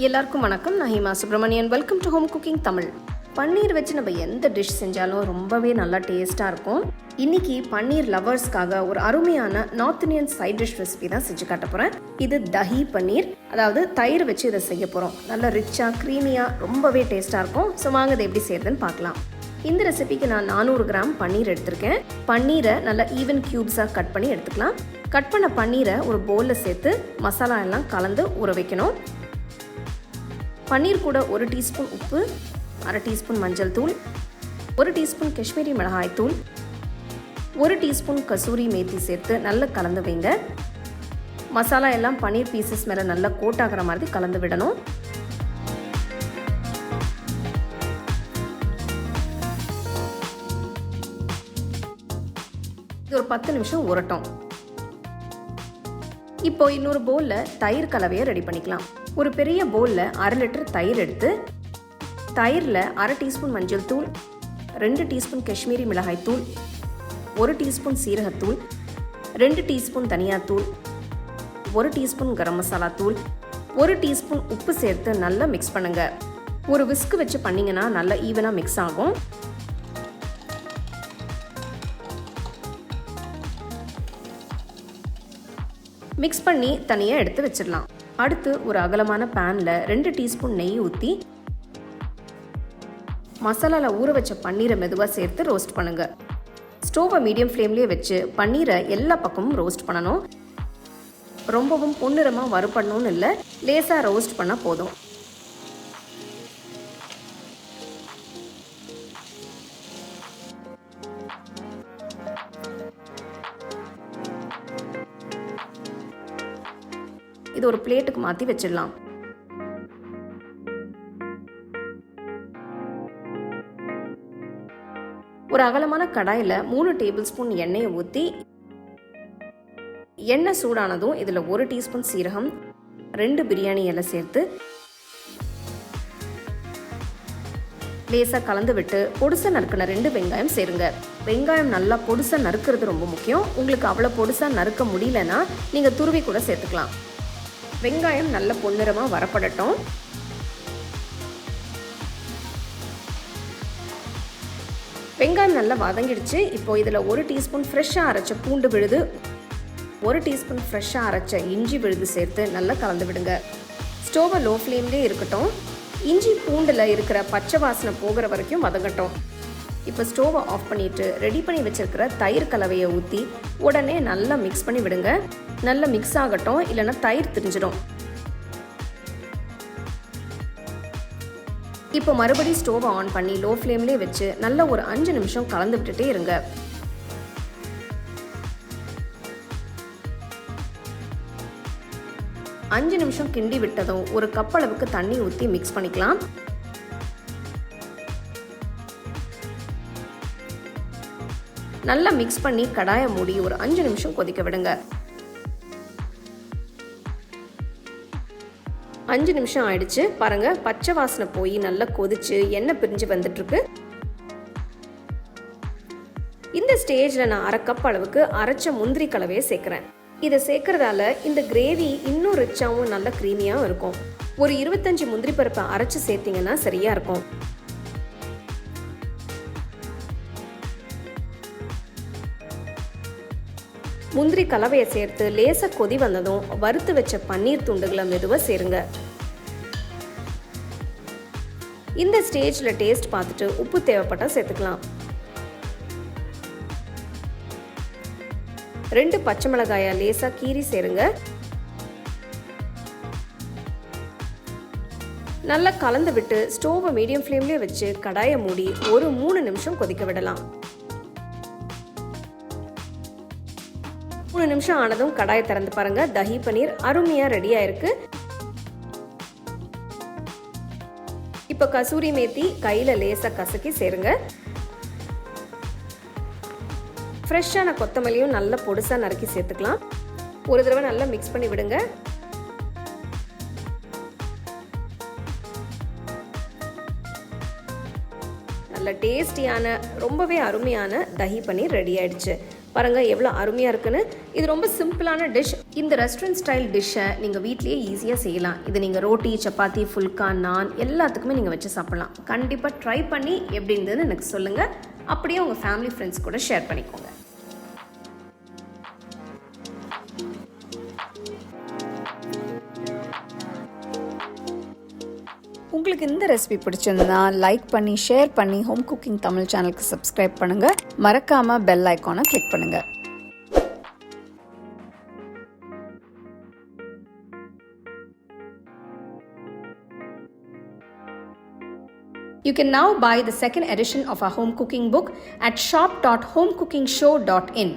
எல்லாருக்கும் வணக்கம். நான் Hema Subramanian. Welcome to home cooking Tamil. Paneer வச்சு நம்ம எந்த டிஷ் செஞ்சாலும் ரொம்பவே நல்லா டேஸ்ட்டாக இருக்கும். இன்னைக்கு பன்னீர் லவர்ஸ்க்காக ஒரு அருமையான North Indian side dish recipe தான் செஞ்சு காட்ட போகிறேன். இது தஹி பன்னீர், அதாவது தயிர் வச்சு இதை செய்ய போகிறோம். நல்லா ரிச்சாக க்ரீமியாக ரொம்பவே டேஸ்ட்டாக இருக்கும். ஸோ வாங்க இதை எப்படி செய்யறதுன்னு பார்க்கலாம். இந்த ரெசிபிக்கு நான் 400 கிராம் பன்னீர் எடுத்திருக்கேன். பன்னீரை நல்லா ஈவன் க்யூப்ஸாக கட் பண்ணி எடுத்துக்கலாம். கட் பண்ண பன்னீரை ஒரு பவுலில் சேர்த்து மசாலா எல்லாம் கலந்து ஊற வைக்கணும். பன்னீர் கூட 1 டீஸ்பூன் உப்பு, 1/2 டீஸ்பூன் மஞ்சள் தூள், 1 டீஸ்பூன் காஷ்மீரி மிளகாய் தூள், 1 டீஸ்பூன் கசூரி மேத்தி சேர்த்து நல்லா கலந்து வைங்க. மசாலா எல்லாம் பன்னீர் பீசஸ் மேலே நல்லா கோட் ஆகிற மாதிரி கலந்து விடணும். இது ஒரு 10 நிமிஷம் ஊறட்டும். இப்போ இன்னொரு பவுலில் தயிர் கலவையை ரெடி பண்ணிக்கலாம். ஒரு பெரிய பவுலில் 1/2 லிட்டர் தயிர் எடுத்து தயிரில் 1/2 டீஸ்பூன் மஞ்சள் தூள், 2 டீஸ்பூன் காஷ்மீரி மிளகாய் தூள், 1 டீஸ்பூன் சீரகத்தூள், 2 டீஸ்பூன் தனியாத்தூள், 1 டீஸ்பூன் கரம் மசாலா தூள், 1 டீஸ்பூன் உப்பு சேர்த்து நல்லா மிக்ஸ் பண்ணுங்க. ஒரு விஸ்க் வச்சு பண்ணிங்கன்னா நல்லா ஈவனாக மிக்ஸ் ஆகும். மிக்ஸ் பண்ணி தனியாக எடுத்து வச்சிடலாம். அடுத்து ஒரு அகலமான பேனில் 2 டீஸ்பூன் நெய் ஊற்றி மசாலாவில் ஊற வச்ச பன்னீரை மெதுவாக சேர்த்து ரோஸ்ட் பண்ணுங்க. ஸ்டோவை மீடியம் ஃப்ளேம்லேயே வச்சு பன்னீரை எல்லா பக்கமும் ரோஸ்ட் பண்ணணும். ரொம்பவும் பொன்னிறமாக வறுப்படணும்னு இல்லை, லேசாக ரோஸ்ட் பண்ணால் போதும். இது ஒரு பிளேட்டுக்கு மாற்றி வச்சிடலாம். ஒரு அகலமான கடாயில் 3 டேபிள் ஸ்பூன் எண்ணெயை ஊற்றி எண்ணெய் சூடானதும் இதில் 1 டீஸ்பூன் சீரகம், 2 பிரியாணி இலை சேர்த்து லேசாக கலந்து விட்டு பொடுசாக நறுக்கின 2 வெங்காயம் சேருங்க. வெங்காயம் நல்லா பொடுசாக நறுக்கிறது ரொம்ப முக்கியம். உங்களுக்கு அவ்வளோ பொடுசாக நறுக்க முடியலன்னா நீங்கள் துருவி கூட சேர்த்துக்கலாம். வெங்காயம் நல்ல பொன்னிறமாக வரப்படட்டும். வெங்காயம் நல்லா வதங்கிடுச்சு. இப்போ இதில் 1 டீஸ்பூன் ஃப்ரெஷ்ஷாக அரைச்ச பூண்டு விழுது, 1 டீஸ்பூன் ஃப்ரெஷ்ஷாக அரைச்ச இஞ்சி விழுது சேர்த்து நல்லா கலந்து விடுங்க. ஸ்டோவை லோ ஃப்ளேம்லேயே இருக்கட்டும். இஞ்சி பூண்டில் இருக்கிற பச்சை வாசனை போகிற வரைக்கும் வதங்கட்டும். இப்போ ஸ்டோவை ஆஃப் பண்ணிவிட்டு ரெடி பண்ணி வச்சுருக்கிற தயிர் கலவையை ஊற்றி உடனே நல்லா மிக்ஸ் பண்ணி விடுங்க. நல்லா மிக்ஸ் ஆகட்டும், இல்லைன்னா தயிர் திரிஞ்சிடும். இப்போ மறுபடியும் ஸ்டோவை ஆன் பண்ணி லோ ஃப்ளேம்லேயே வச்சு நல்லா ஒரு 5 நிமிஷம் கலந்து விட்டுட்டே இருங்க. அஞ்சு நிமிஷம் கிண்டி விட்டதும் ஒரு கப் அளவுக்கு தண்ணி ஊற்றி மிக்ஸ் பண்ணிக்கலாம். நல்லா மிக்ஸ் பண்ணி கடாயை மூடி ஒரு 5 நிமிஷம் கொதிக்க விடுங்க. 5 நிமிஷம் ஆயிடுச்சு. பாருங்க, பச்சை வாசனை போய் நல்லா கொதிச்சு எண்ணெய் பிரிஞ்சு வந்துட்டு இருக்கு. இந்த ஸ்டேஜில் நான் 1/2 கப் அளவுக்கு அரைச்ச முந்திரி கலவையை சேர்க்குறேன். இதை சேர்க்கறதால இந்த கிரேவி இன்னும் ரிச்சாகவும் நல்ல க்ரீமியாகவும் இருக்கும். ஒரு 25 முந்திரி பருப்பை அரைச்சு சேர்த்தீங்கன்னா சரியா இருக்கும். முந்திரி கலவையை சேர்த்து லேசாக கொதி வந்ததும் வறுத்து வச்ச பன்னீர் துண்டுகளை மெதுவாக சேருங்க. இந்த ஸ்டேஜில் டேஸ்ட் பார்த்துட்டு உப்பு தேவைப்பட்டால் சேர்த்துக்கலாம். 2 பச்சை மிளகாயை லேசாக கீரி சேருங்க. நல்லா கலந்து விட்டு ஸ்டோவை மீடியம் ஃப்ளேம்லேயே வச்சு கடாயை மூடி ஒரு 3 நிமிஷம் கொதிக்க விடலாம். 3 நிமிஷம் ஆனதும் கடாயை திறந்து பாருங்க. தஹி பன்னீர் அருமையாக ரெடியாக இருக்கு. இப்போ கசூரி மேத்தி கையில் லேசாக கசக்கி சேருங்க. ஃப்ரெஷ்ஷான கொத்தமல்லியும் நல்லா பொடுசாக நறுக்கி சேர்த்துக்கலாம். ஒரு தடவை நல்லா மிக்ஸ் பண்ணி விடுங்க. நல்ல டேஸ்டியான ரொம்பவே அருமையான தஹி பன்னீர் ரெடி ஆயிடுச்சு. பாருங்கள் எவ்வளோ அருமையாக இருக்குன்னு. இது ரொம்ப சிம்பிளான டிஷ். இந்த ரெஸ்டாரண்ட் ஸ்டைல் டிஷ்ஷை நீங்கள் வீட்லேயே ஈஸியாக செய்யலாம். இது நீங்கள் ரோட்டி, சப்பாத்தி, ஃபுல்கா, நான் எல்லாத்துக்குமே நீங்கள் வச்சு சாப்பிட்லாம். கண்டிப்பாக ட்ரை பண்ணி எப்படி இருந்ததுன்னு எனக்கு சொல்லுங்கள். அப்படியே உங்கள் ஃபேமிலி ஃப்ரெண்ட்ஸ் கூட ஷேர் பண்ணிக்கோங்க. உங்களுக்கு இந்த ரெசிபி பிடிச்சிருந்தா லைக் பண்ணி, ஷேர் பண்ணி, ஹோம் குக்கிங் தமிழ் சேனலுக்கு சப்ஸ்கிரைப் பண்ணுங்கள். மறக்காமல் பெல் ஐக்கானை கிளிக் பண்ணுங்கள். You can now buy the second edition of our home cooking book at shop.homecookingshow.in.